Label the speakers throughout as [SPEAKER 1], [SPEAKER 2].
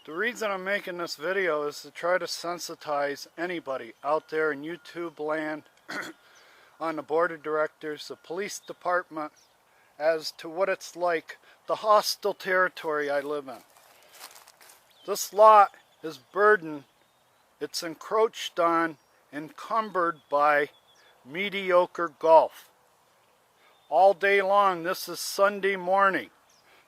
[SPEAKER 1] The reason I'm making this video is to try to sensitize anybody out there in YouTube land, on the board of directors, the police department, as to what it's like, the hostile territory I live in. This lot is burdened, it's encroached on, encumbered by mediocre golf. All day long, this is Sunday morning.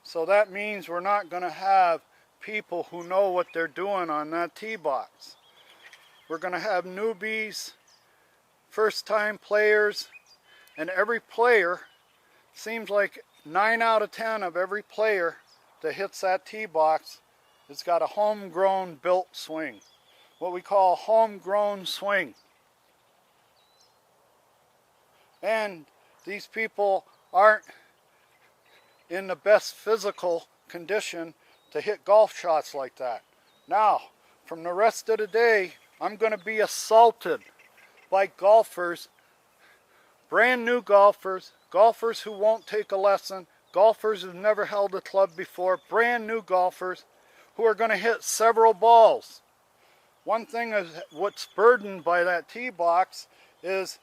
[SPEAKER 1] So that means we're not going to have people who know what they're doing on that tee box. We're going to have newbies, first-time players, and every player, seems like 9 out of 10 of every player that hits that tee box has got a homegrown built swing. What we call a homegrown swing. And these people aren't in the best physical condition to hit golf shots like that. Now, from the rest of the day, I'm going to be assaulted by golfers, brand new golfers, golfers who won't take a lesson, golfers who've never held a club before, brand new golfers who are going to hit several balls. One thing is what's burdened by that tee box is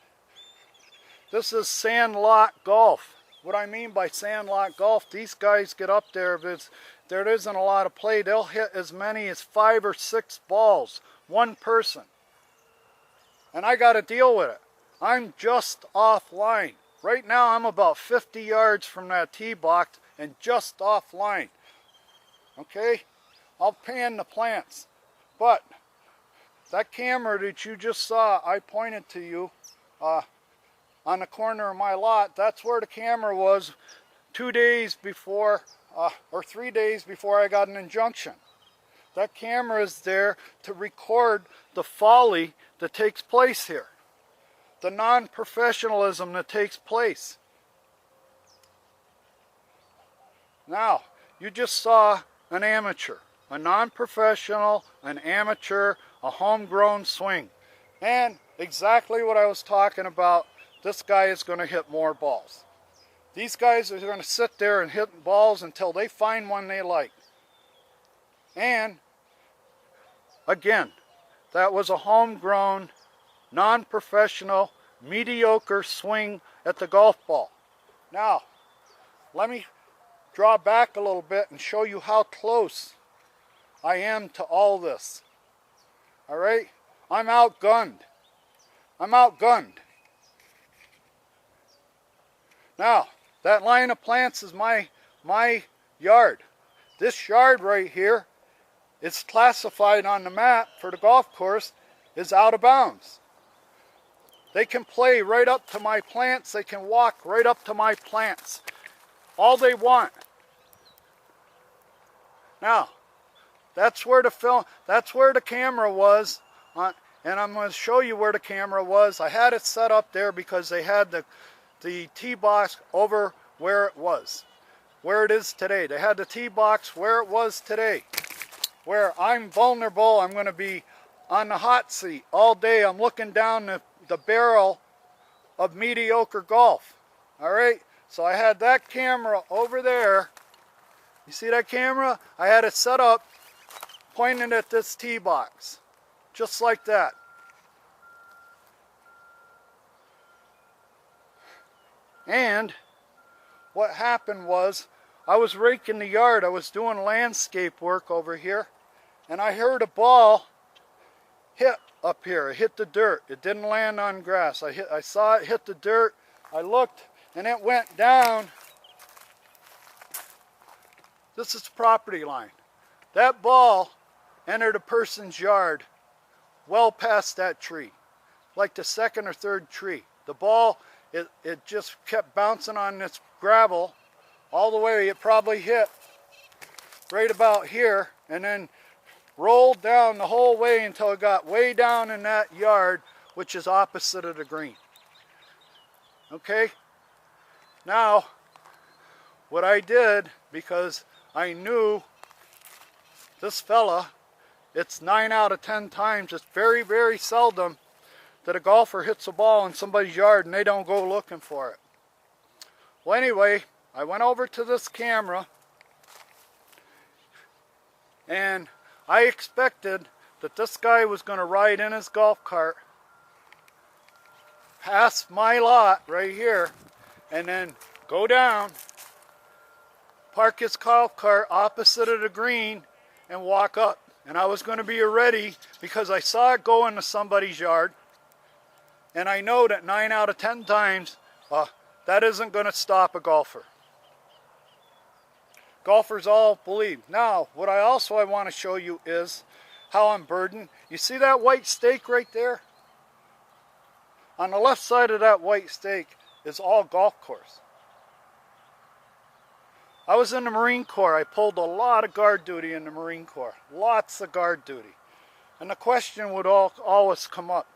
[SPEAKER 1] this is sandlot golf. What I mean by sandlot golf, these guys get up there, if there isn't a lot of play, they'll hit as many as 5 or 6 balls, one person. And I got to deal with it. I'm just offline. Right now I'm about 50 yards from that tee box and just offline. Okay? I'll pan the plants. But that camera that you just saw, I pointed to you on the corner of my lot, that's where the camera was 2 days before, or 3 days before I got an injunction. That camera is there to record the folly that takes place here. The non-professionalism that takes place. Now, you just saw an amateur, a non-professional, an amateur, a homegrown swing. And exactly what I was talking about, this guy is going to hit more balls. These guys are going to sit there and hit balls until they find one they like. And, again, that was a homegrown, non-professional, mediocre swing at the golf ball. Now, let me draw back a little bit and show you how close I am to all this. Alright? I'm outgunned. I'm outgunned. Now, that line of plants is my yard. This yard right here is classified on the map for the golf course is out of bounds. They can play right up to my plants. They can walk right up to my plants. All they want. Now, that's where the camera was, and I'm going to show you where the camera was. I had it set up there because they had the tee box over where it was, where it is today. They had the tee box where it was today, where I'm vulnerable. I'm going to be on the hot seat all day. I'm looking down the barrel of mediocre golf. All right, so I had that camera over there. You see that camera? I had it set up pointing at this tee box, just like that. And what happened was, I was raking the yard, I was doing landscape work over here, and I heard a ball hit up here. It hit the dirt. It didn't land on grass. I saw it hit the dirt. I looked, and it went down. This is the property line. That ball entered a person's yard well past that tree, like the second or third tree. The ball, it just kept bouncing on this gravel all the way. It probably hit right about here and then rolled down the whole way until it got way down in that yard, which is opposite of the green. Okay? Now, what I did, because I knew this fella, it's 9 out of 10 times, it's very, very seldom that a golfer hits a ball in somebody's yard and they don't go looking for it. Well, anyway, I went over to this camera and I expected that this guy was going to ride in his golf cart past my lot right here and then go down, park his golf cart opposite of the green and walk up. And I was going to be ready because I saw it go into somebody's yard, and I know that 9 out of 10 times that isn't going to stop a golfer. Golfers all believe. Now, what I want to show you is how I'm burdened. You see that white stake right there? On the left side of that white stake is all golf course. I was in the Marine Corps. I pulled a lot of guard duty in the Marine Corps. Lots of guard duty. And the question would always come up.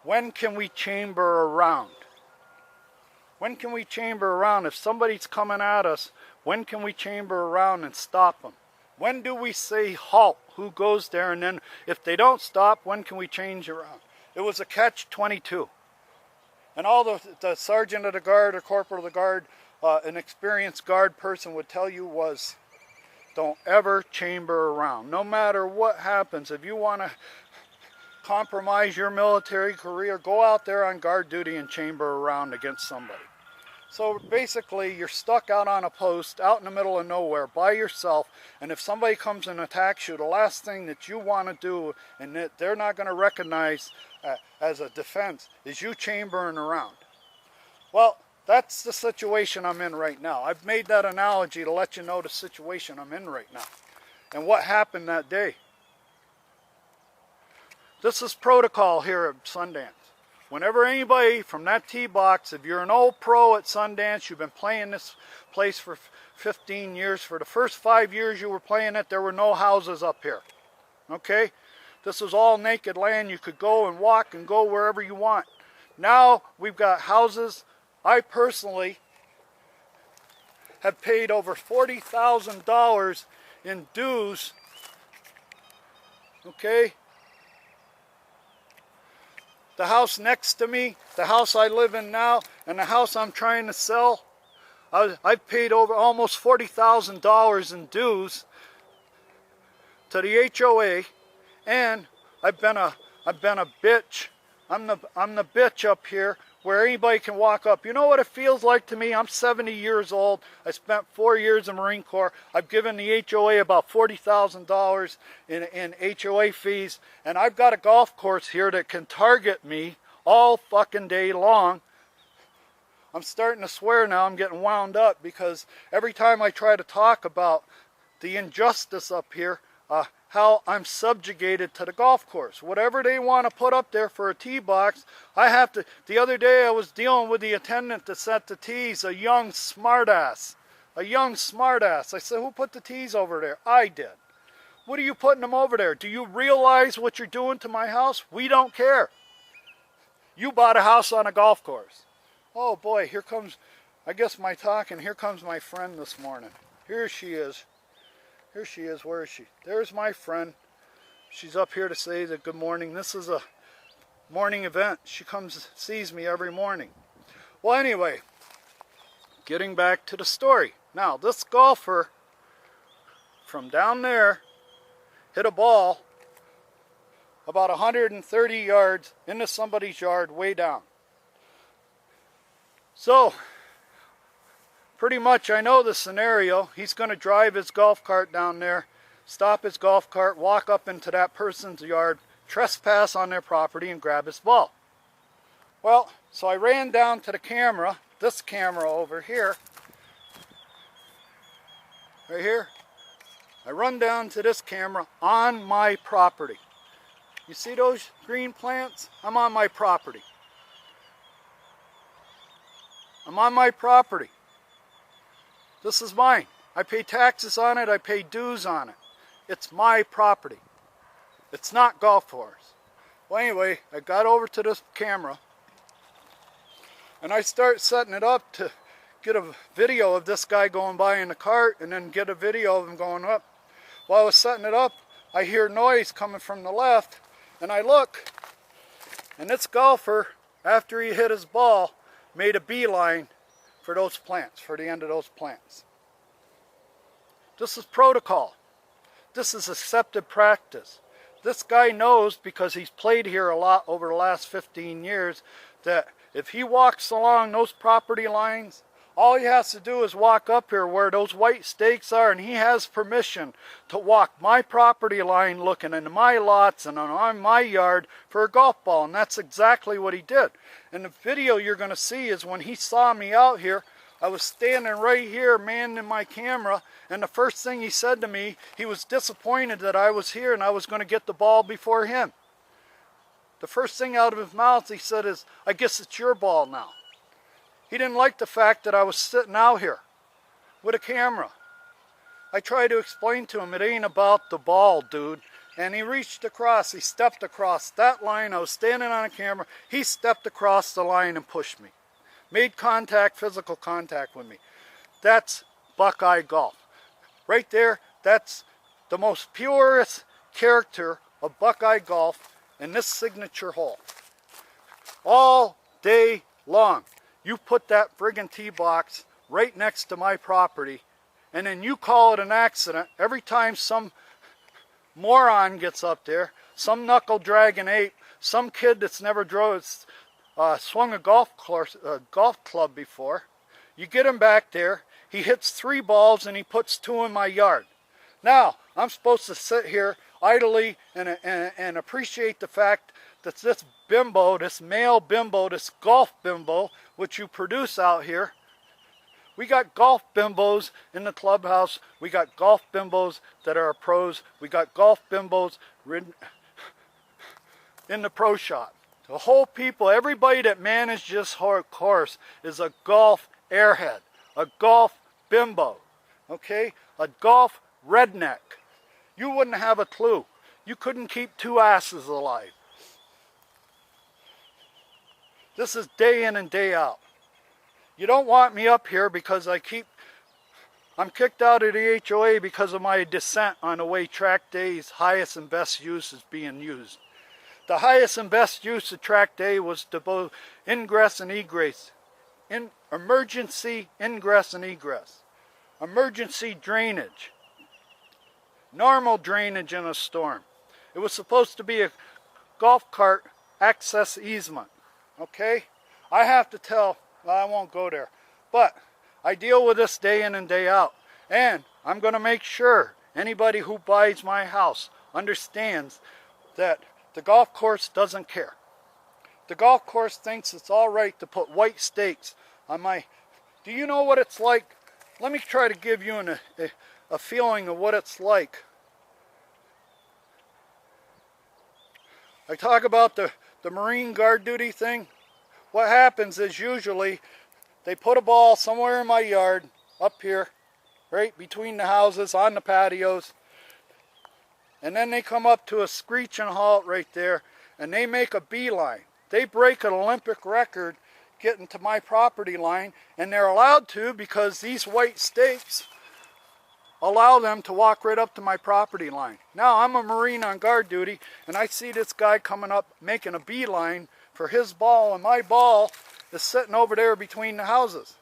[SPEAKER 1] When can we chamber around? When can we chamber around? If somebody's coming at us, when can we chamber around and stop them? When do we say halt? Who goes there? And then if they don't stop, when can we change around? It was a catch-22. And all the sergeant of the guard or corporal of the guard, an experienced guard person would tell you was, don't ever chamber around. No matter what happens, if you want to compromise your military career, go out there on guard duty and chamber around against somebody. So basically, you're stuck out on a post, out in the middle of nowhere, by yourself, and if somebody comes and attacks you, the last thing that you want to do, and that they're not going to recognize as a defense, is you chambering around. Well, that's the situation I'm in right now. I've made that analogy to let you know the situation I'm in right now and what happened that day. This is protocol here at Sundance. Whenever anybody from that tee box, if you're an old pro at Sundance, you've been playing this place for 15 years. For the first 5 years you were playing it, there were no houses up here. Okay? This was all naked land. You could go and walk and go wherever you want. Now we've got houses. I personally have paid over $40,000 in dues. Okay? The house next to me, the house I live in now, and the house I'm trying to sell, I've paid over almost $40,000 in dues to the HOA, and I've been a bitch. I'm the bitch up here where anybody can walk up. You know what it feels like to me? I'm 70 years old. I spent 4 years in the Marine Corps. I've given the HOA about $40,000 in HOA fees, and I've got a golf course here that can target me all fucking day long. I'm starting to swear now. I'm getting wound up because every time I try to talk about the injustice up here, how I'm subjugated to the golf course. Whatever they want to put up there for a tee box, I have to. The other day I was dealing with the attendant that set the tees, a young smartass. A young smartass. I said, who put the tees over there? I did. What are you putting them over there? Do you realize what you're doing to my house? We don't care. You bought a house on a golf course. Oh boy, here comes, I guess my talking, here comes my friend this morning. Here she is. Here she is. Where is she? There's my friend. She's up here to say that good morning. This is a morning event. She comes, sees me every morning. Well, anyway, getting back to the story. Now, this golfer from down there hit a ball about 130 yards into somebody's yard way down. So, pretty much I know the scenario. He's going to drive his golf cart down there, stop his golf cart, walk up into that person's yard, trespass on their property, and grab his ball. Well, so I ran down to the camera, this camera over here, right here. I run down to this camera on my property. You see those green plants? I'm on my property. I'm on my property. This is mine. I pay taxes on it. I pay dues on it. It's my property. It's not golf course. Well, anyway, I got over to this camera and I start setting it up to get a video of this guy going by in the cart and then get a video of him going up. While I was setting it up, I hear noise coming from the left and I look, and this golfer, after he hit his ball, made a beeline for those plants, for the end of those plants. This is protocol. this is accepted practice. This guy knows, because he's played here a lot over the last 15 years, that if he walks along those property lines, all he has to do is walk up here where those white stakes are, and he has permission to walk my property line looking into my lots and on my yard for a golf ball. And that's exactly what he did. And the video you're going to see is when he saw me out here, I was standing right here manning my camera, and the first thing he said to me, he was disappointed that I was here and I was going to get the ball before him. The first thing out of his mouth he said is, "I guess it's your ball now." He didn't like the fact that I was sitting out here with a camera. I tried to explain to him, it ain't about the ball, dude. And he reached across, he stepped across that line. I was standing on a camera. He stepped across the line and pushed me. Made contact, physical contact with me. That's Buckeye golf. Right there, that's the most purest character of Buckeye golf in this signature hole. All day long. You put that friggin' tee box right next to my property, and then you call it an accident every time some moron gets up there, some knuckle dragging ape, some kid that's never swung a golf club before. You get him back there, he hits 3 balls and he puts 2 in my yard. Now, I'm supposed to sit here idly and appreciate the fact that this bimbo, this male bimbo, this golf bimbo, which you produce out here, we got golf bimbos in the clubhouse, we got golf bimbos that are pros, we got golf bimbos in the pro shop. The whole people, everybody that managed this course is a golf airhead, a golf bimbo, okay? A golf redneck. You wouldn't have a clue. You couldn't keep 2 asses alive. This is day in and day out. You don't want me up here because I'm kicked out of the HOA because of my dissent on the way track day's highest and best use is being used. The highest and best use of track day was to both ingress and egress. Emergency ingress and egress. Emergency drainage. Normal drainage in a storm. It was supposed to be a golf cart access easement. Okay? I have to tell, well, I won't go there, but I deal with this day in and day out. And I'm going to make sure anybody who buys my house understands that the golf course doesn't care. The golf course thinks it's all right to put white stakes on my... Do you know what it's like? Let me try to give you a feeling of what it's like. I talk about the Marine guard duty thing. What happens is usually they put a ball somewhere in my yard, up here, right between the houses, on the patios, and then they come up to a screeching halt right there, and they make a beeline. They break an Olympic record getting to my property line, and they're allowed to because these white stakes allow them to walk right up to my property line. Now, I'm a Marine on guard duty, and I see this guy coming up making a beeline for his ball, and my ball is sitting over there between the houses.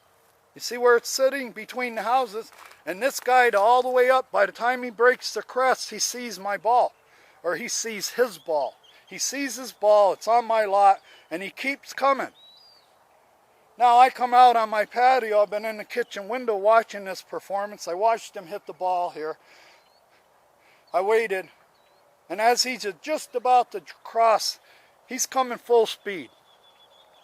[SPEAKER 1] You see where it's sitting? Between the houses. And this guy, all the way up, by the time he breaks the crest, he sees my ball. Or he sees his ball. He sees his ball, it's on my lot, and he keeps coming. Now I come out on my patio, I've been in the kitchen window watching this performance. I watched him hit the ball here. I waited, and as he's just about to cross, he's coming full speed.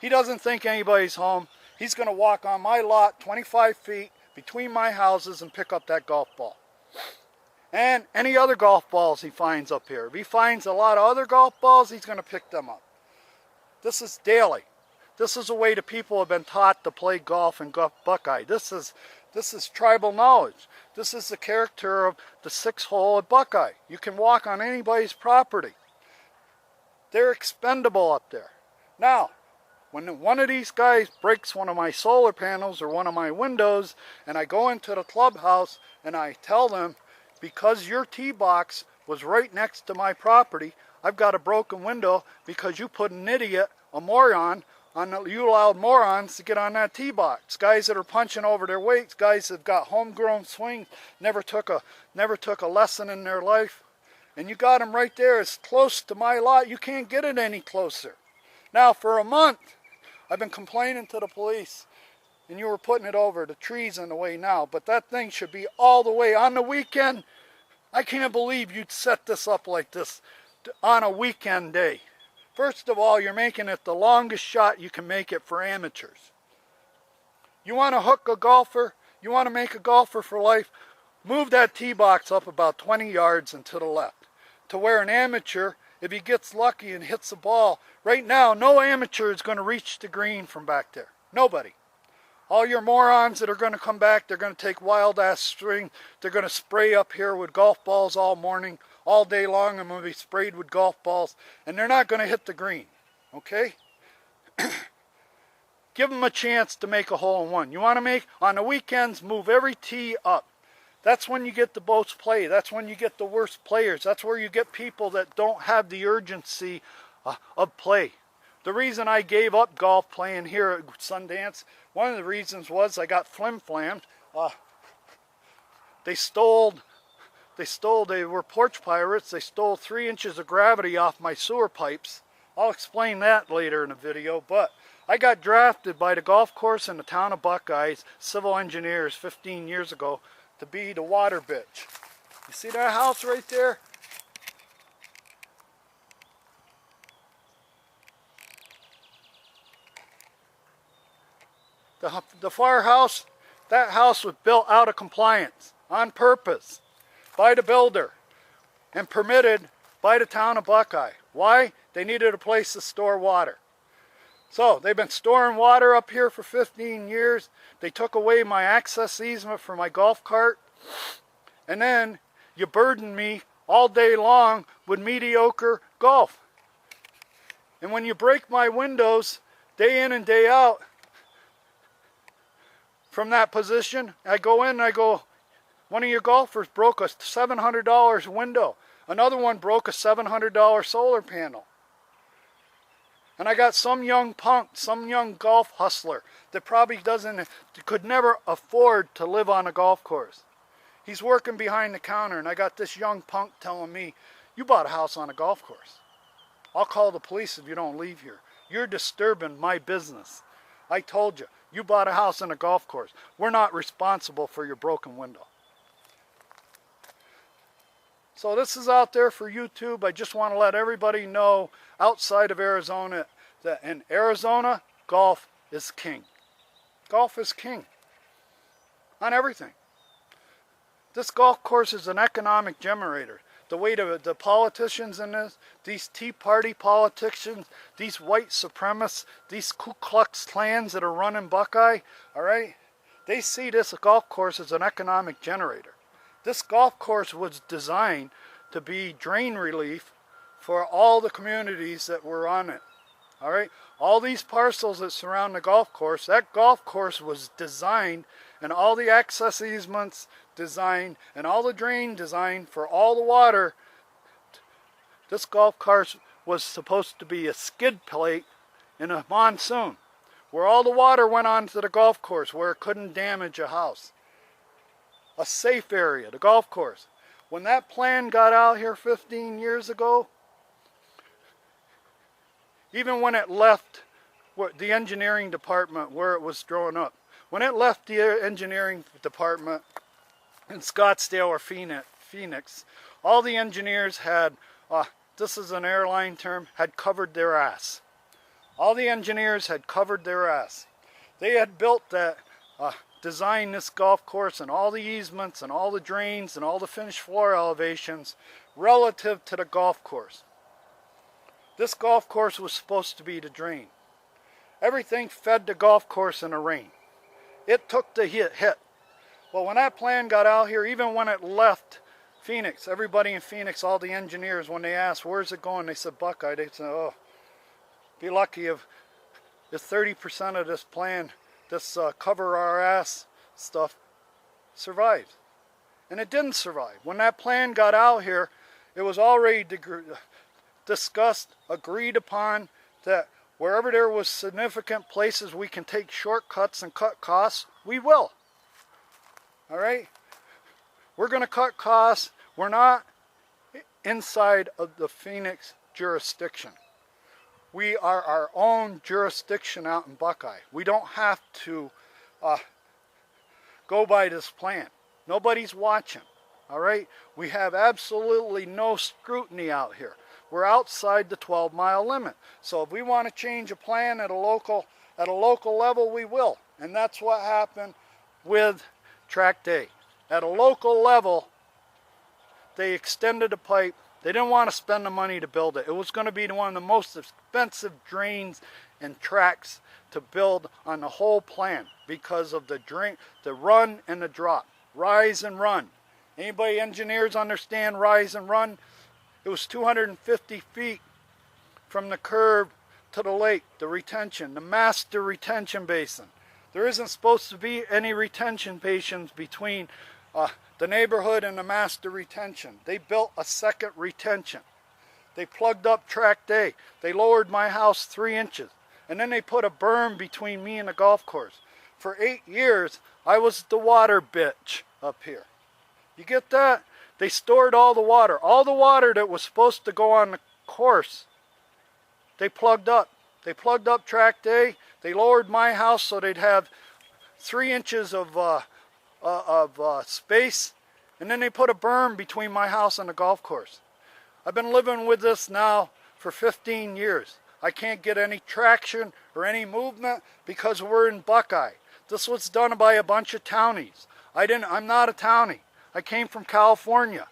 [SPEAKER 1] He doesn't think anybody's home. He's going to walk on my lot 25 feet between my houses and pick up that golf ball. And any other golf balls he finds up here. If he finds a lot of other golf balls, he's going to pick them up. This is daily. This is the way the people have been taught to play golf and golf Buckeye. This is tribal knowledge. This is the character of the 6th hole at Buckeye. You can walk on anybody's property. They're expendable up there. Now, when one of these guys breaks one of my solar panels or one of my windows, and I go into the clubhouse and I tell them, because your tee box was right next to my property, I've got a broken window because you put an idiot, a moron, you allowed morons to get on that tee box. Guys that are punching over their weights, guys that have got homegrown swing, never took a lesson in their life. And you got them right there as close to my lot. You can't get it any closer. Now for a month, I've been complaining to the police, and you were putting it over. The tree's in the way now, but that thing should be all the way. On the weekend, I can't believe you'd set this up like this on a weekend day. First of all, you're making it the longest shot you can make it for amateurs. You want to hook a golfer? You want to make a golfer for life? Move that tee box up about 20 yards and to the left, to where an amateur, if he gets lucky and hits the ball, right now, no amateur is going to reach the green from back there. Nobody. All your morons that are going to come back, they're going to take wild-ass string. They're going to spray up here with golf balls all morning, all day long. I'm going to be sprayed with golf balls, and they're not going to hit the green. Okay? Give them a chance to make a hole-in-one. You want to make, on the weekends, move every tee up. That's when you get the most play. That's when you get the worst players. That's where you get people that don't have the urgency of play. The reason I gave up golf playing here at Sundance, one of the reasons was I got flim-flammed. They were porch pirates. They stole 3 inches of gravity off my sewer pipes. I'll explain that later in a video, but I got drafted by the golf course in the town of Buckeye, civil engineers 15 years ago, to be the water bitch. You see that house right there? The firehouse, that house was built out of compliance on purpose by the builder and permitted by the town of Buckeye. Why? They needed a place to store water. So they've been storing water up here for 15 years. They took away my access easement for my golf cart. And then you burden me all day long with mediocre golf. And when you break my windows day in and day out from that position, I go in and I go, one of your golfers broke a $700 window. Another one broke a $700 solar panel. And I got some young punk, some young golf hustler that probably could never afford to live on a golf course. He's working behind the counter, and I got this young punk telling me, you bought a house on a golf course. I'll call the police if you don't leave here. You're disturbing my business. I told you, you bought a house on a golf course. We're not responsible for your broken window. So this is out there for YouTube. I just want to let everybody know outside of Arizona that in Arizona, golf is king. Golf is king on everything. This golf course is an economic generator. The way the politicians in this, these Tea Party politicians, these white supremacists, these Ku Klux Klans that are running Buckeye, all right, they see this golf course as an economic generator. This golf course was designed to be drain relief for all the communities that were on it. All right, all these parcels that surround the golf course, that golf course was designed, and all the access easements designed, and all the drain designed for all the water. This golf course was supposed to be a skid plate in a monsoon, where all the water went onto the golf course, where it couldn't damage a house. A safe area, the golf course. When that plan got out here 15 years ago, even when it left the engineering department where it was drawn up, when it left the engineering department in Scottsdale or Phoenix, all the engineers had, this is an airline term, had covered their ass. All the engineers had covered their ass. They had built that, designed this golf course and all the easements and all the drains and all the finished floor elevations relative to the golf course. This golf course was supposed to be the drain. Everything fed the golf course in the rain. It took the hit. Well, when that plan got out here, even when it left Phoenix, everybody in Phoenix, all the engineers, when they asked, where's it going? They said, Buckeye. They said, oh, be lucky if 30% of this plan, this cover our ass stuff, survived. And it didn't survive. When that plan got out here, it was already discussed, agreed upon, that Wherever there was significant places we can take shortcuts and cut costs, we will. All right? We're going to cut costs. We're not inside of the Phoenix jurisdiction. We are our own jurisdiction out in Buckeye. We don't have to go by this plan. Nobody's watching. All right? We have absolutely no scrutiny out here. We're outside the 12-mile limit. So if we want to change a plan at a local level, we will. And that's what happened with Track Day. At a local level, they extended the pipe. They didn't want to spend the money to build it. It was going to be one of the most expensive drains and tracks to build on the whole plan because of the run and the drop. Rise and run. Anybody engineers understand rise and run? It was 250 feet from the curb to the lake, the retention, the master retention basin. There isn't supposed to be any retention basins between the neighborhood and the master retention. They built a second retention. They plugged up Track Day. They lowered my house 3 inches. And then they put a berm between me and the golf course. For 8 years, I was the water bitch up here. You get that? They stored all the water. All the water that was supposed to go on the course, they plugged up. They plugged up Track Day. They lowered my house so they'd have 3 inches of space, and then they put a berm between my house and the golf course. I've been living with this now for 15 years. I can't get any traction or any movement because we're in Buckeye. This was done by a bunch of townies. I'm not a townie. I came from California.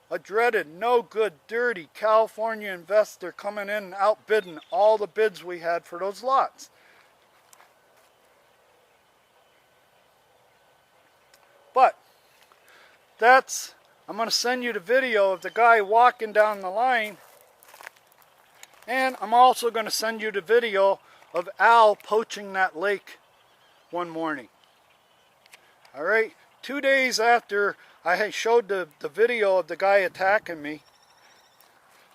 [SPEAKER 1] A dreaded, no good, dirty California investor coming in and outbidding all the bids we had for those lots. But I'm going to send you the video of the guy walking down the line. And I'm also going to send you the video of Al poaching that lake one morning. All right? 2 days after I showed the video of the guy attacking me,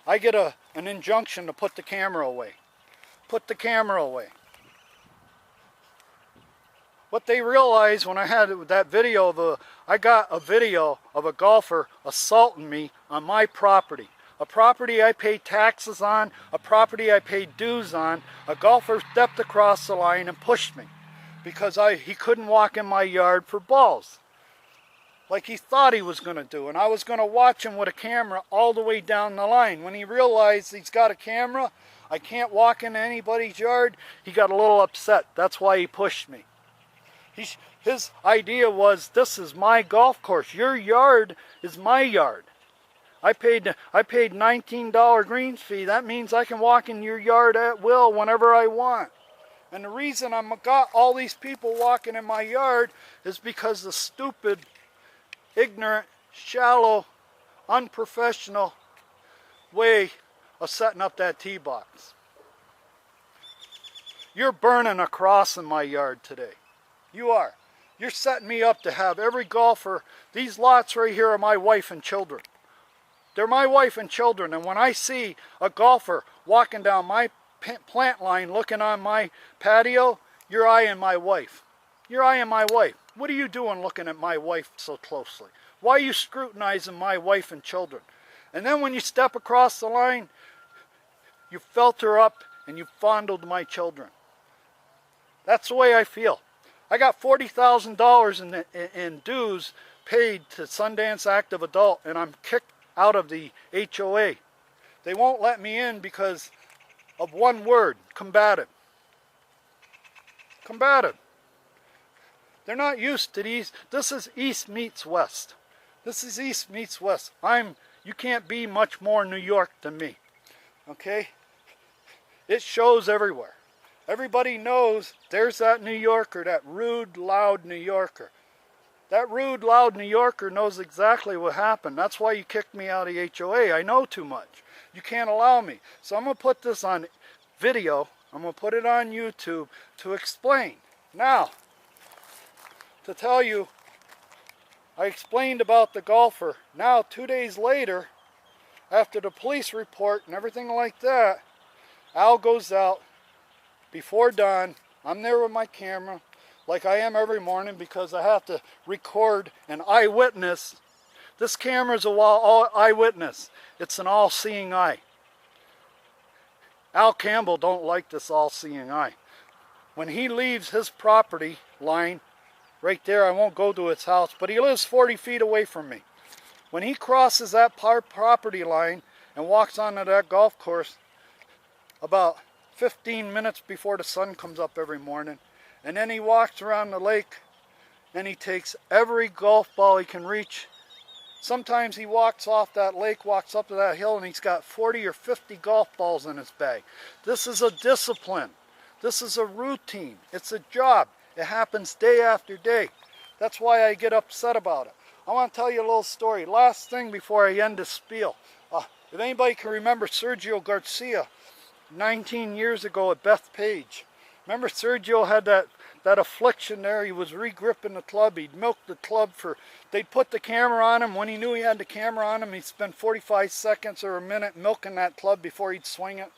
[SPEAKER 1] I get an injunction to put the camera away. Put the camera away. What they realized when I had that video I got a video of a golfer assaulting me on my property. A property I paid taxes on, a property I paid dues on. A golfer stepped across the line and pushed me because he couldn't walk in my yard for balls like he thought he was going to do. And I was going to watch him with a camera all the way down the line. When he realized he's got a camera, I can't walk into anybody's yard, he got a little upset. That's why he pushed me. His idea was, this is my golf course. Your yard is my yard. I paid $19 greens fee. That means I can walk in your yard at will whenever I want. And the reason I've got all these people walking in my yard is because the stupid, ignorant, shallow, unprofessional way of setting up that tee box. You're burning a cross in my yard today. You are. You're setting me up to have every golfer. These lots right here are my wife and children. They're my wife and children. And when I see a golfer walking down my plant line looking on my patio, you're eyeing my wife. You're eyeing my wife. What are you doing looking at my wife so closely? Why are you scrutinizing my wife and children? And then when you step across the line, you felt her up and you fondled my children. That's the way I feel. I got $40,000 in dues paid to Sundance Active Adult, and I'm kicked out of the HOA. They won't let me in because of one word: combative. Combative. They're not used to these. This is East meets West. This is East meets West. You can't be much more New York than me. Okay? It shows everywhere. Everybody knows there's that New Yorker, that rude, loud New Yorker. That rude, loud New Yorker knows exactly what happened. That's why you kicked me out of the HOA. I know too much. You can't allow me. So I'm going to put this on video. I'm going to put it on YouTube to explain. Now, to tell you, I explained about the golfer. Now, 2 days later, after the police report and everything like that, Al goes out before dawn. I'm there with my camera, like I am every morning, because I have to record an eyewitness. This camera is a eyewitness. It's an all-seeing eye. Al Campbell don't like this all-seeing eye. When he leaves his property line, right there, I won't go to his house, but he lives 40 feet away from me. When he crosses that property line and walks onto that golf course about 15 minutes before the sun comes up every morning, and then he walks around the lake and he takes every golf ball he can reach. Sometimes he walks off that lake, walks up to that hill, and he's got 40 or 50 golf balls in his bag. This is a discipline. This is a routine. It's a job. It happens day after day. That's why I get upset about it. I want to tell you a little story. Last thing before I end this spiel. If anybody can remember Sergio Garcia, 19 years ago at Bethpage. Remember Sergio had that affliction there. He was re-gripping the club. He'd milk the club they'd put the camera on him. When he knew he had the camera on him, he'd spend 45 seconds or a minute milking that club before he'd swing it.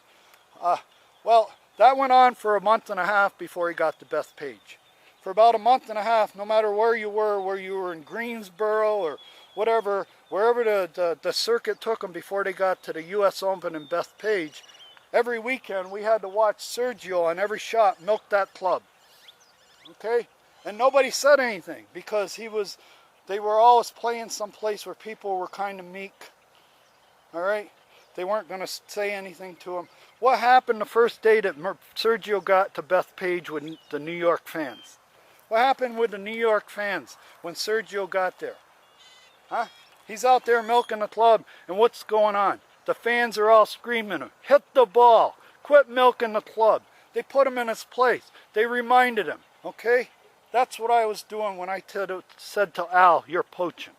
[SPEAKER 1] Well, that went on for a month and a half before he got to Bethpage. For about a month and a half, no matter where you were in Greensboro or whatever, wherever the circuit took him before they got to the U.S. Open in Bethpage, every weekend we had to watch Sergio on every shot milk that club. Okay? And nobody said anything because they were always playing someplace where people were kind of meek. All right? They weren't going to say anything to him. What happened the first day that Sergio got to Bethpage with the New York fans? What happened with the New York fans when Sergio got there? Huh? He's out there milking the club, and what's going on? The fans are all screaming, hit the ball, quit milking the club. They put him in his place. They reminded him, okay? That's what I was doing when I said to Al, you're poaching.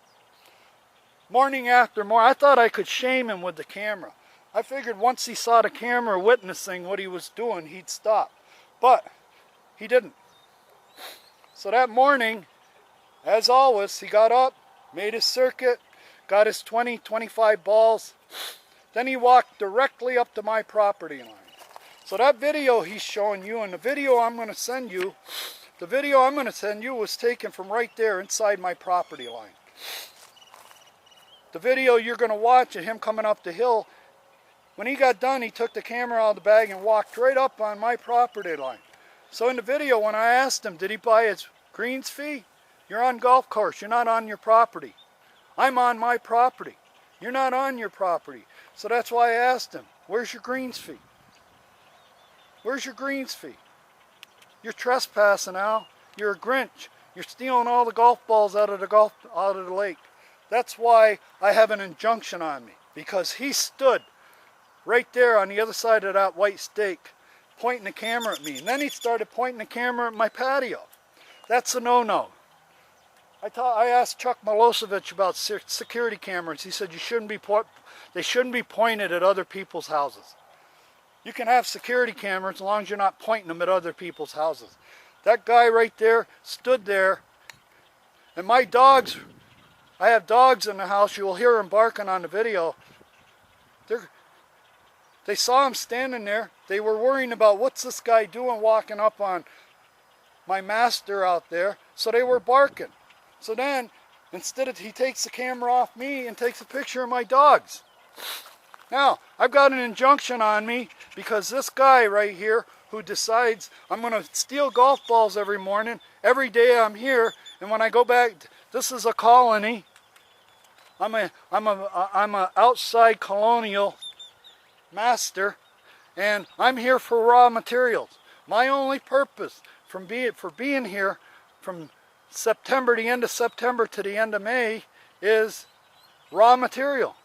[SPEAKER 1] Morning after morning, I thought I could shame him with the camera. I figured once he saw the camera witnessing what he was doing, he'd stop. But he didn't. So that morning, as always, he got up, made his circuit, got his 20, 25 balls. Then he walked directly up to my property line. So that video he's showing you, and the video I'm going to send you, was taken from right there inside my property line. The video you're going to watch of him coming up the hill, when he got done, he took the camera out of the bag and walked right up on my property line. So in the video, when I asked him, did he buy his greens fee? You're on golf course. You're not on your property. I'm on my property. You're not on your property. So that's why I asked him, where's your greens fee? Where's your greens fee? You're trespassing, Al. You're a Grinch. You're stealing all the golf balls out of the lake. That's why I have an injunction on me, because he stood right there on the other side of that white stake, pointing the camera at me. And then he started pointing the camera at my patio. That's a no-no. I asked Chuck Milosevic about security cameras. He said they shouldn't be pointed at other people's houses. You can have security cameras as long as you're not pointing them at other people's houses. That guy right there stood there, and my dogs, I have dogs in the house. You will hear them barking on the video. They saw him standing there. They were worrying about what's this guy doing walking up on my master out there. So they were barking. So then, instead he takes the camera off me and takes a picture of my dogs. Now, I've got an injunction on me because this guy right here who decides I'm going to steal golf balls every morning, every day I'm here, and when I go back, this is a colony. I'm a outside colonial master, and I'm here for raw materials. My only purpose for being here from the end of September to the end of May is raw material.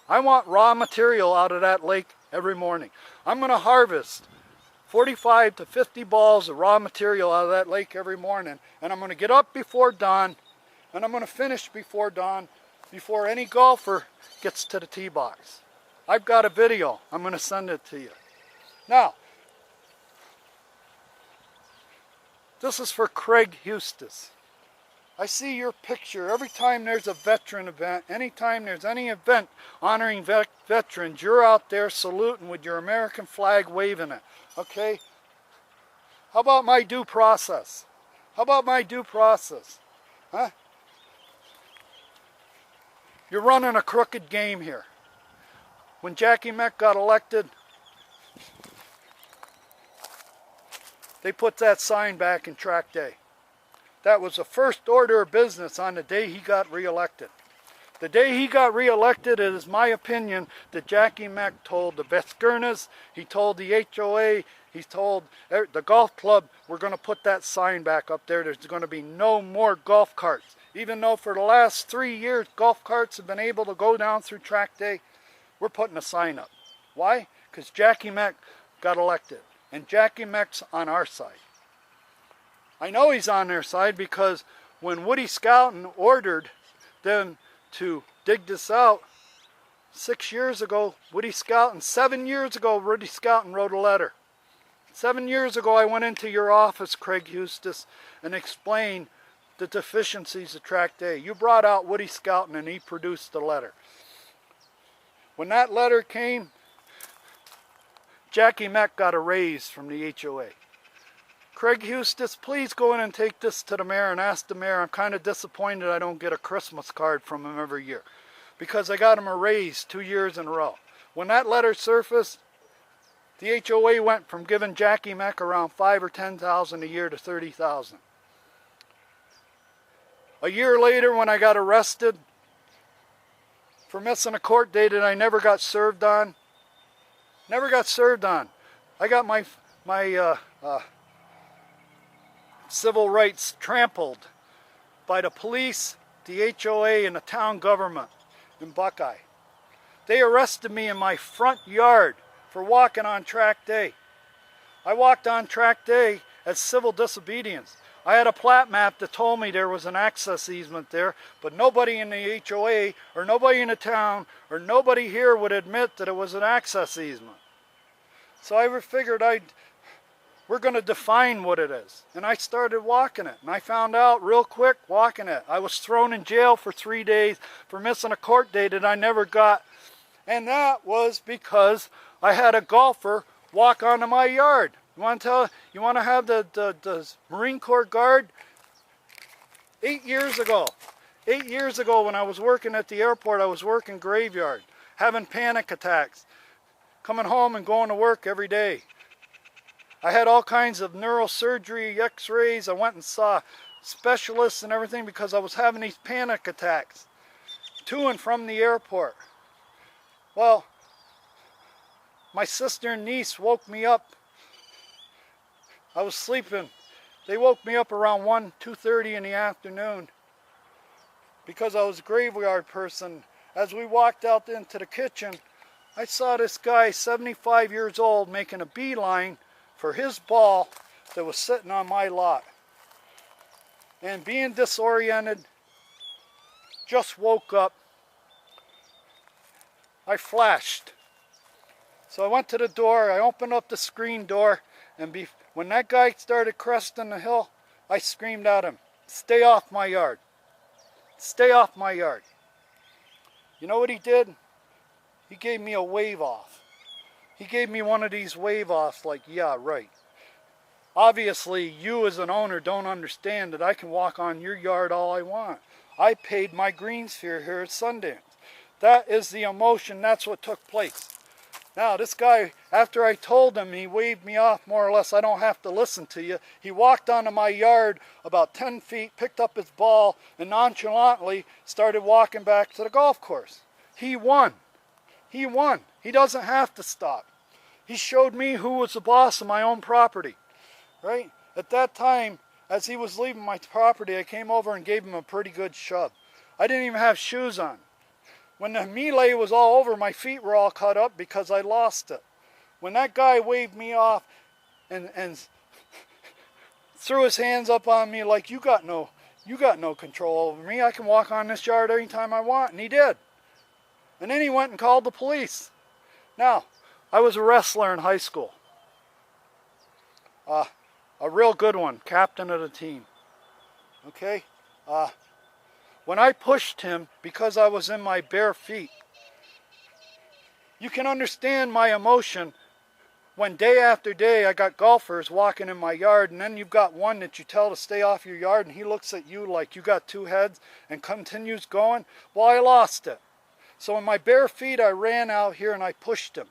[SPEAKER 1] I want raw material out of that lake every morning. I'm going to harvest 45 to 50 balls of raw material out of that lake every morning, and I'm going to get up before dawn, and I'm going to finish before dawn, before any golfer gets to the tee box. I've got a video. I'm going to send it to you. Now, this is for Craig Eustace. I see your picture every time there's a veteran event, anytime there's any event honoring veterans, you're out there saluting with your American flag waving it, okay? How about my due process? How about my due process? Huh? You're running a crooked game here. When Jackie Meck got elected, they put that sign back in track day. That was the first order of business on the day he got reelected. The day he got reelected, it is my opinion that Jackie Meck told the Veskernas, he told the HOA, he told the golf club, we're going to put that sign back up there. There's going to be no more golf carts. Even though for the last 3 years golf carts have been able to go down through track day, we're putting a sign up. Why? Because Jackie Meck got elected. And Jackie Meck's on our side. I know he's on their side because when Woody Scouten ordered them to dig this out 6 years ago, 7 years ago, Woody Scouten wrote a letter. 7 years ago, I went into your office, Craig Eustace, and explained the deficiencies of track day. You brought out Woody Scouten and he produced the letter. When that letter came, Jackie Meck got a raise from the HOA. Craig Eustace, please go in and take this to the mayor and ask the mayor. I'm kind of disappointed I don't get a Christmas card from him every year because I got him a raise 2 years in a row. When that letter surfaced, the HOA went from giving Jackie Meck around $5,000 or $10,000 a year to $30,000. A year later, when I got arrested for missing a court date that I never got served on, I got my civil rights trampled by the police, the HOA, and the town government in Buckeye. They arrested me in my front yard for walking on track day. I walked on track day as civil disobedience. I had a plat map that told me there was an access easement there, but nobody in the HOA or nobody in the town or nobody here would admit that it was an access easement. So I figured we're going to define what it is. And I started walking it. And I found out real quick walking it. I was thrown in jail for 3 days for missing a court date that I never got. And that was because I had a golfer walk onto my yard. You want to have the Marine Corps Guard? 8 years ago when I was working at the airport, I was working graveyard, having panic attacks, coming home and going to work every day. I had all kinds of neurosurgery, x-rays. I went and saw specialists and everything because I was having these panic attacks to and from the airport. Well, my sister and niece woke me up. I was sleeping. They woke me up around 2:30 in the afternoon because I was a graveyard person. As we walked out into the kitchen, I saw this guy, 75 years old, making a beeline for his ball that was sitting on my lot. And being disoriented, just woke up, I flashed. So I went to the door, I opened up the screen door, and when that guy started cresting the hill, I screamed at him, "Stay off my yard. Stay off my yard." You know what he did? He gave me a wave off. He gave me one of these wave offs like, yeah, right. Obviously, you as an owner don't understand that I can walk on your yard all I want. I paid my green sphere here at Sundance. That is the emotion, that's what took place. Now, this guy, after I told him, he waved me off more or less, I don't have to listen to you. He walked onto my yard about 10 feet, picked up his ball, and nonchalantly started walking back to the golf course. He won. He won. He doesn't have to stop. He showed me who was the boss of my own property, right? At that time, as he was leaving my property, I came over and gave him a pretty good shove. I didn't even have shoes on. When the melee was all over, my feet were all cut up because I lost it. When that guy waved me off and threw his hands up on me like, you got no control over me. I can walk on this yard anytime I want, and he did. And then he went and called the police. Now, I was a wrestler in high school. A real good one, captain of the team. Okay? When I pushed him because I was in my bare feet, you can understand my emotion when day after day I got golfers walking in my yard, and then you've got one that you tell to stay off your yard and he looks at you like you got two heads and continues going, well, I lost it. So in my bare feet I ran out here and I pushed him.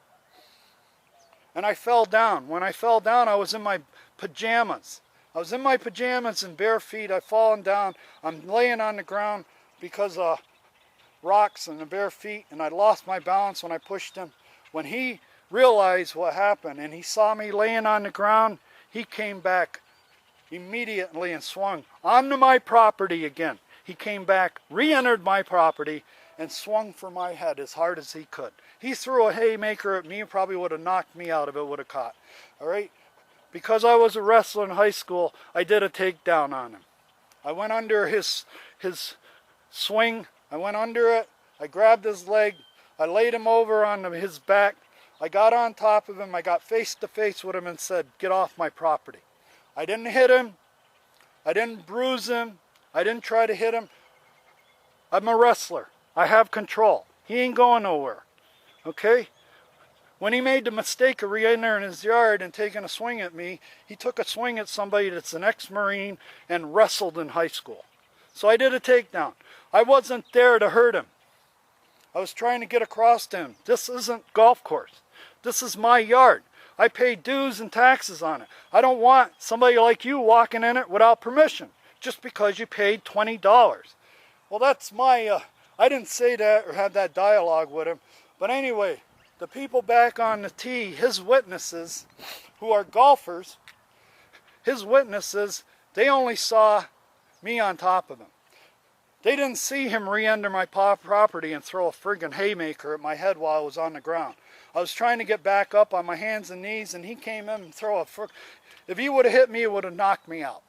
[SPEAKER 1] And I fell down. When I fell down, I was in my pajamas. I was in my pajamas and bare feet. I've fallen down. I'm laying on the ground because of rocks and the bare feet, and I lost my balance when I pushed him. When he realized what happened and he saw me laying on the ground, he came back immediately and swung onto my property again. He came back, re-entered my property, and swung for my head as hard as he could. He threw a haymaker at me and probably would have knocked me out if it would have caught. All right? Because I was a wrestler in high school, I did a takedown on him. I went under his swing. I went under it. I grabbed his leg. I laid him over on his back. I got on top of him. I got face to face with him and said, "Get off my property." I didn't hit him. I didn't bruise him. I didn't try to hit him. I'm a wrestler. I have control. He ain't going nowhere. Okay? When he made the mistake of re-entering his yard and taking a swing at me, he took a swing at somebody that's an ex-Marine and wrestled in high school. So I did a takedown. I wasn't there to hurt him. I was trying to get across to him. This isn't golf course. This is my yard. I pay dues and taxes on it. I don't want somebody like you walking in it without permission just because you paid $20. Well, that's my... I didn't say that or have that dialogue with him. But anyway, the people back on the tee, his witnesses, who are golfers, his witnesses, they only saw me on top of him. They didn't see him re-enter my property and throw a friggin' haymaker at my head while I was on the ground. I was trying to get back up on my hands and knees, and he came in and threw a if he would have hit me, it would have knocked me out.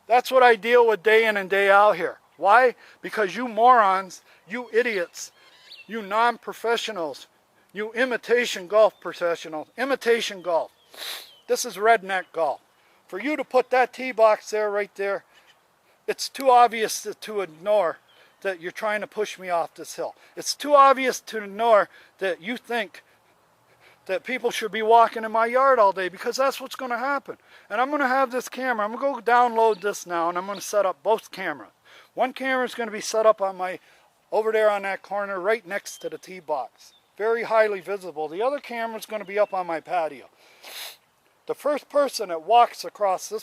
[SPEAKER 1] That's what I deal with day in and day out here. Why? Because you morons, you idiots, you non-professionals, you imitation golf professionals, imitation golf. This is redneck golf. For you to put that tee box there, right there, it's too obvious to ignore that you're trying to push me off this hill. It's too obvious to ignore that you think that people should be walking in my yard all day, because that's what's going to happen. And I'm going to have this camera. I'm going to go download this now, and I'm going to set up both cameras. One camera is going to be set up on over there on that corner right next to the tee box. Very highly visible. The other camera is going to be up on my patio. The first person that walks across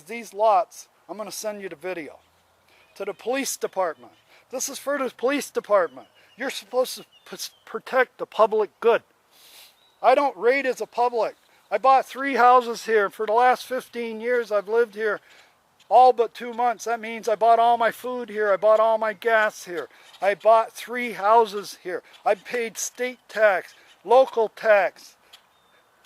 [SPEAKER 1] these lots, I'm going to send you the video. To the police department. This is for the police department. You're supposed to protect the public good. I don't rate as a public. I bought 3 houses here. For the last 15 years I've lived here all but 2 months. That means I bought all my food here. I bought all my gas here. I bought 3 houses here. I paid state tax, local tax,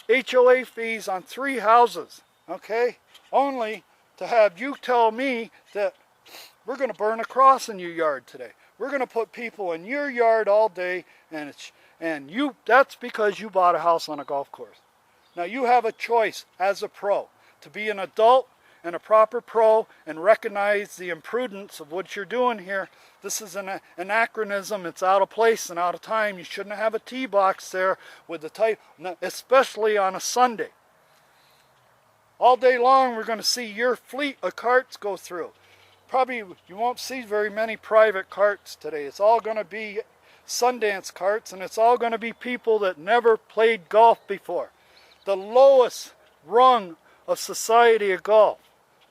[SPEAKER 1] HOA fees on 3 houses. Okay? Only to have you tell me that we're going to burn a cross in your yard today. We're going to put people in your yard all day, and that's because you bought a house on a golf course. Now you have a choice as a pro to be an adult and a proper pro and recognize the imprudence of what you're doing here. This is an anachronism. It's out of place and out of time. You shouldn't have a tee box there with the type, especially on a Sunday. All day long we're going to see your fleet of carts go through. Probably you won't see very many private carts today. It's all going to be Sundance carts, and it's all going to be people that never played golf before. The lowest rung of society of golf.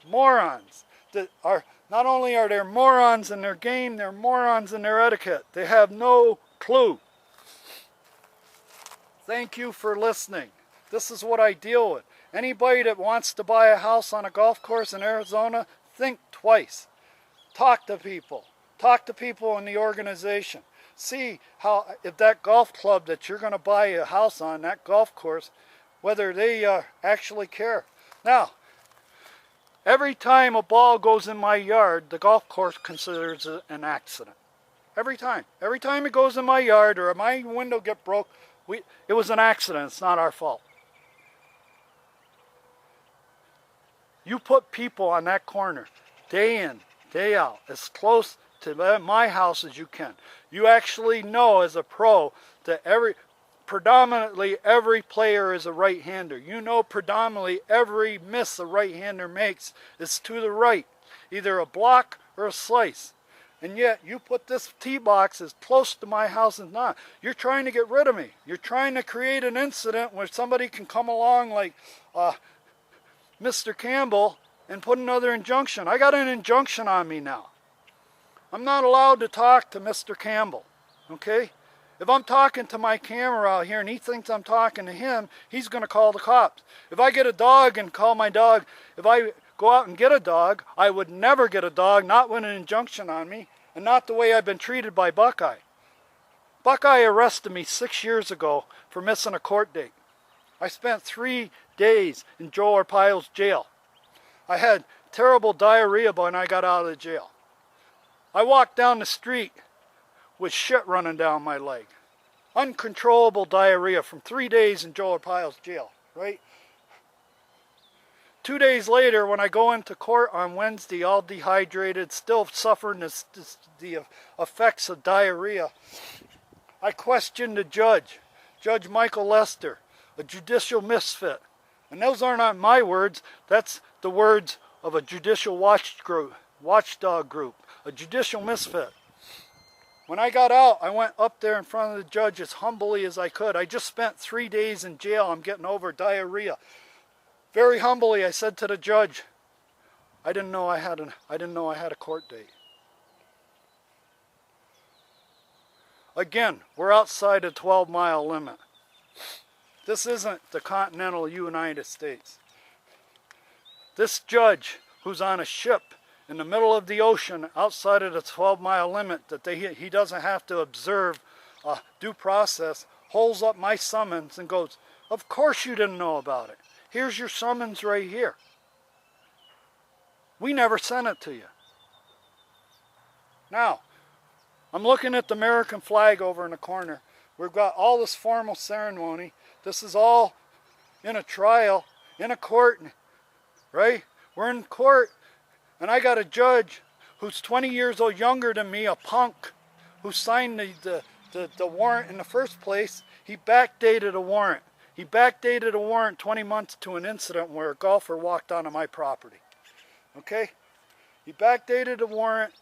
[SPEAKER 1] Morons that are, not only are there morons in their game, they're morons in their etiquette. They have no clue. Thank you for listening. This is what I deal with. Anybody that wants to buy a house on a golf course in Arizona, think twice. Talk to people. Talk to people in the organization. See how, if that golf club that you're going to buy a house on, that golf course, whether they actually care. Now, every time a ball goes in my yard, the golf course considers it an accident. Every time. Every time it goes in my yard or my window get broke, it was an accident. It's not our fault. You put people on that corner, day in, day out, as close to my house as you can. You actually know as a pro that predominantly every player is a right-hander. You know predominantly every miss a right-hander makes is to the right, either a block or a slice. And yet you put this tee box as close to my house as not. You're trying to get rid of me. You're trying to create an incident where somebody can come along like Mr. Campbell and put another injunction. I got an injunction on me now. I'm not allowed to talk to Mr. Campbell, okay? If I'm talking to my camera out here and he thinks I'm talking to him, he's going to call the cops. If I get a dog and call my dog, if I go out and get a dog, I would never get a dog, not with an injunction on me, and not the way I've been treated by Buckeye. Buckeye arrested me 6 years ago for missing a court date. I spent 3 days in Joe Arpaio's jail. I had terrible diarrhea when I got out of the jail. I walked down the street with shit running down my leg. Uncontrollable diarrhea from 3 days in Joe Arpaio's jail, right? 2 days later, when I go into court on Wednesday, all dehydrated, still suffering the effects of diarrhea, I questioned the judge, Judge Michael Lester, a judicial misfit. And those are not my words, that's the words of a judicial watchdog group, a judicial misfit. When I got out, I went up there in front of the judge as humbly as I could. I just spent 3 days in jail. I'm getting over diarrhea. Very humbly, I said to the judge, I didn't know I had a court date. Again, we're outside the 12-mile limit. This isn't the continental United States. This judge, who's on a ship in the middle of the ocean outside of the 12-mile limit that he doesn't have to observe due process, holds up my summons and goes, of course you didn't know about it. Here's your summons right here. We never sent it to you. Now, I'm looking at the American flag over in the corner. We've got all this formal ceremony. This is all in a trial, in a court, right? We're in court, and I got a judge who's 20 years old younger than me, a punk, who signed the warrant in the first place. He backdated a warrant. He backdated a warrant 20 months to an incident where a golfer walked onto my property. Okay? He backdated a warrant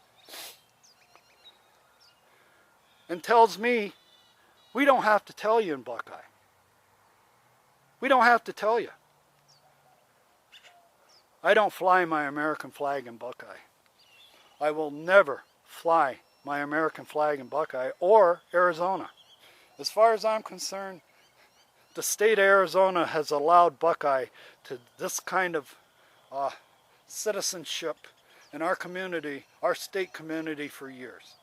[SPEAKER 1] and tells me, we don't have to tell you in Buckeye. We don't have to tell you. I don't fly my American flag in Buckeye. I will never fly my American flag in Buckeye or Arizona. As far as I'm concerned, the state of Arizona has allowed Buckeye to this kind of citizenship in our community, our state community, for years.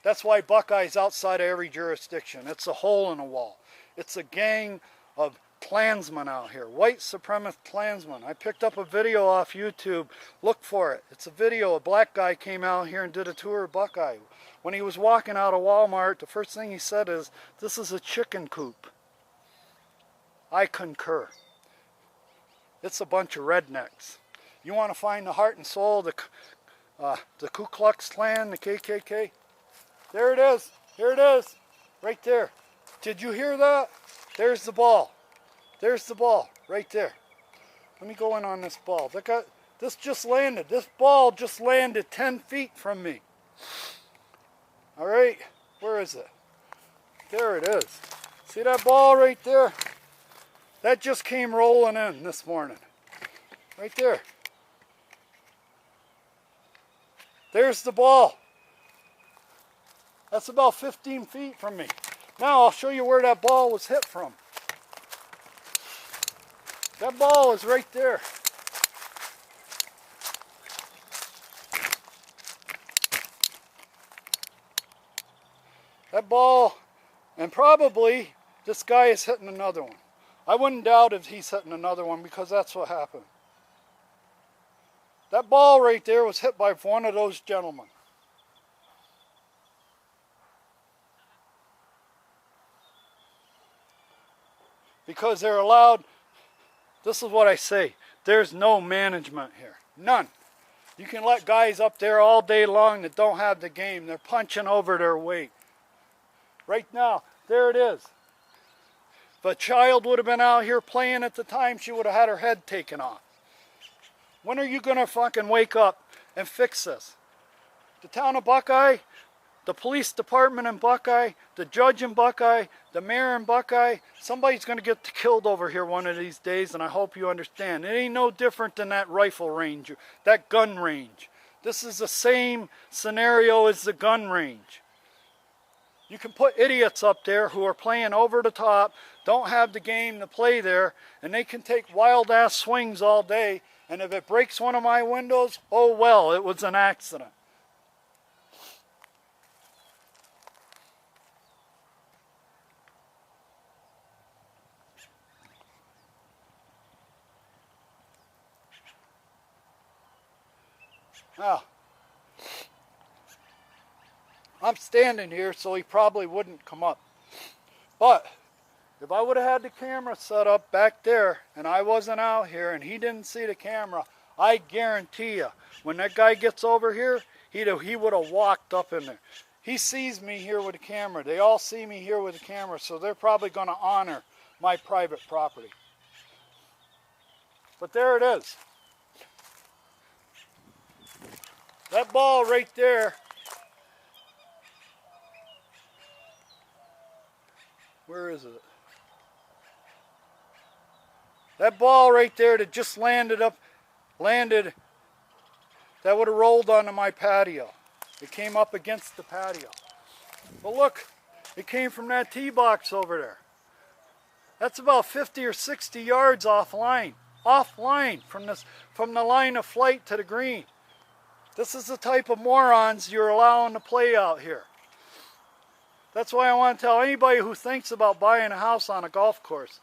[SPEAKER 1] That's why Buckeye's outside of every jurisdiction. It's a hole in a wall. It's a gang of Klansmen out here, white supremacist Klansmen. I picked up a video off YouTube. Look for it. It's a video. A black guy came out here and did a tour of Buckeye. When he was walking out of Walmart, the first thing he said is, "This is a chicken coop." I concur. It's a bunch of rednecks. You want to find the heart and soul of the Ku Klux Klan, the KKK? There it is. Here it is. Right there. Did you hear that? There's the ball. There's the ball. Right there. Let me go in on this ball. This just landed. This ball just landed 10 feet from me. All right. Where is it? There it is. See that ball right there? That just came rolling in this morning. Right there. There's the ball. That's about 15 feet from me. Now I'll show you where that ball was hit from. That ball is right there. That ball, and probably this guy is hitting another one. I wouldn't doubt if he's hitting another one because that's what happened. That ball right there was hit by one of those gentlemen. Because they're allowed, this is what I say, there's no management here. None. You can let guys up there all day long that don't have the game. They're punching over their weight. Right now, there it is. If a child would have been out here playing at the time, she would have had her head taken off. When are you going to fucking wake up and fix this? The town of Buckeye, the police department in Buckeye, the judge in Buckeye, the mayor in Buckeye, somebody's going to get killed over here one of these days, and I hope you understand. It ain't no different than that rifle range, that gun range. This is the same scenario as the gun range. You can put idiots up there who are playing over the top, don't have the game to play there, and they can take wild ass swings all day, and if it breaks one of my windows, oh well, it was an accident. Now, I'm standing here, so he probably wouldn't come up. But if I would have had the camera set up back there and I wasn't out here and he didn't see the camera, I guarantee you, when that guy gets over here, he would have walked up in there. He sees me here with the camera. They all see me here with the camera, so they're probably going to honor my private property. But there it is. That ball right there, where is it? That ball right there that just landed, that would have rolled onto my patio. It came up against the patio. But look, it came from that tee box over there. That's about 50 or 60 yards offline from the line of flight to the green. This is the type of morons you're allowing to play out here. That's why I want to tell anybody who thinks about buying a house on a golf course.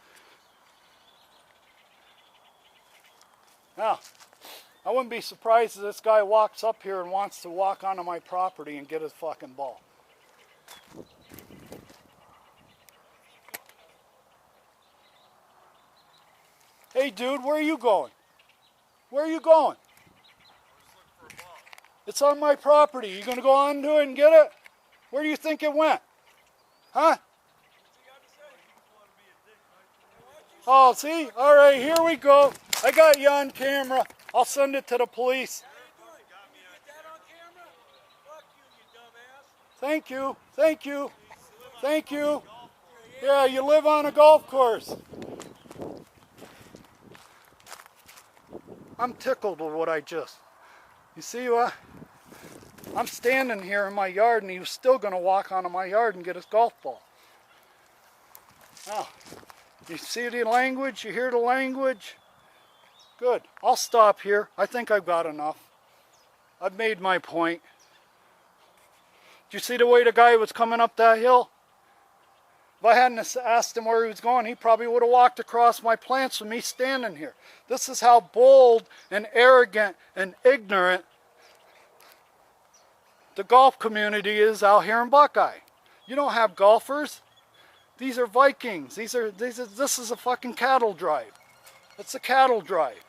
[SPEAKER 1] Now, I wouldn't be surprised if this guy walks up here and wants to walk onto my property and get his fucking ball. Hey dude, where are you going? Where are you going? It's on my property. You gonna go on to it and get it? Where do you think it went? Huh? Oh, see? All right, here we go. I got you on camera. I'll send it to the police. Thank you. Thank you. Thank you. Yeah, you live on a golf course. I'm tickled with what I just... You see what? I'm standing here in my yard and he was still going to walk onto my yard and get his golf ball. Now, you see the language? You hear the language? Good. I'll stop here. I think I've got enough. I've made my point. Did you see the way the guy was coming up that hill? If I hadn't asked him where he was going, he probably would have walked across my plants with me standing here. This is how bold and arrogant and ignorant the golf community is out here in Buckeye. You don't have golfers. These are Vikings. This is a fucking cattle drive. It's a cattle drive.